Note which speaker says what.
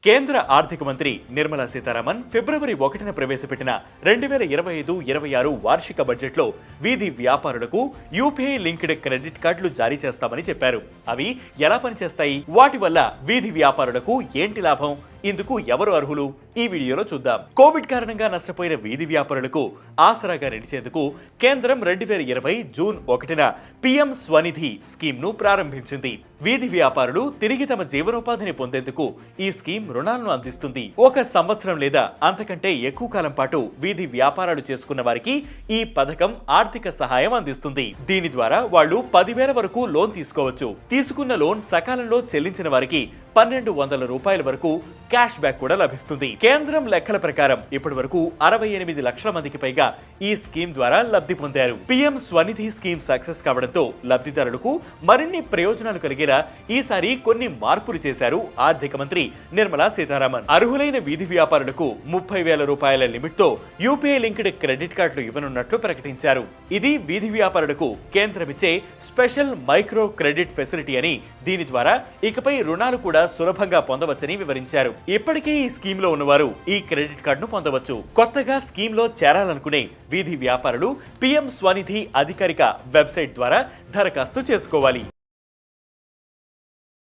Speaker 1: కేంద్ర ఆర్థిక మంత్రి నిర్మలా సీతారామన్ ఫిబ్రవరి 1న ప్రవేశపెట్టిన 2025-26 వార్షిక బడ్జెట్లో వీధి వ్యాపారులకు యూపీఐ లింక్డ్ క్రెడిట్ కార్డులు జారీ చేస్తామని చెప్పారు. అవి ఎలా పనిచేస్తాయి? వాటి వల్ల వీధి వ్యాపారులకు ఏంటి లాభం? ఇందుకు ఎవరు అర్హులు? ఈ వీడియోలో చూద్దాం. కోవిడ్ కారణంగా నష్టపోయిన వీధి వ్యాపారులకు ఆసరాగా నిలిచేందుకు కేంద్రం 2020 జూన్ 1న పీఎం స్వనిధి స్కీమ్ ను ప్రారంభించింది. వీధి వ్యాపారులు తిరిగి తమ జీవనోపాధిని పొందేందుకు ఈ స్కీమ్ రుణాలను అందిస్తుంది. 1 సంవత్సరం లేదా అంతకంటే ఎక్కువ కాలం పాటు వీధి వ్యాపారాలు చేసుకున్న వారికి ఈ పథకం ఆర్థిక సహాయం అందిస్తుంది. దీని ద్వారా వాళ్ళు 10,000 వరకు లోన్ తీసుకోవచ్చు. తీసుకున్న లోన్ సకాలంలో చెల్లించిన వారికి 1,200 రూపాయల వరకు క్యాష్ బ్యాక్ కూడా లభిస్తుంది. కేంద్రం లెక్కల ప్రకారం ఇప్పటి వరకు 68 లక్షల మందికి పైగా ఈ స్కీమ్ ద్వారా లబ్ధి పొందారు. పీఎం స్వనిధి స్కీమ్ సక్సెస్ కావడంతో లబ్ధిదారులకు మరిన్ని ప్రయోజనాలు కలిగేలా ఈసారి కొన్ని మార్పులు చేశారు ఆర్థిక మంత్రి నిర్మలా సీతారామన్. అర్హులైన వీధి వ్యాపారులకు 30,000 రూపాయల లిమిట్ తో యూపీఐ లింక్డ్ క్రెడిట్ కార్డులు ఇవ్వనున్నట్లు ప్రకటించారు. ఇది వీధి వ్యాపారులకు కేంద్రమిచ్చే స్పెషల్ మైక్రో క్రెడిట్ ఫెసిలిటీ అని, దీని ద్వారా ఇకపై రుణాలు కూడా సులభంగా పొందవచ్చని వివరించారు. ఇప్పటికే ఈ స్కీమ్ లో ఉన్నవారు ఈ క్రెడిట్ కార్డును పొందవచ్చు. కొత్తగా స్కీమ్ లో చేరాలనుకునే వీధి వ్యాపారులు పీఎం స్వనిధి అధికారిక వెబ్సైట్ ద్వారా దరఖాస్తు చేసుకోవాలి.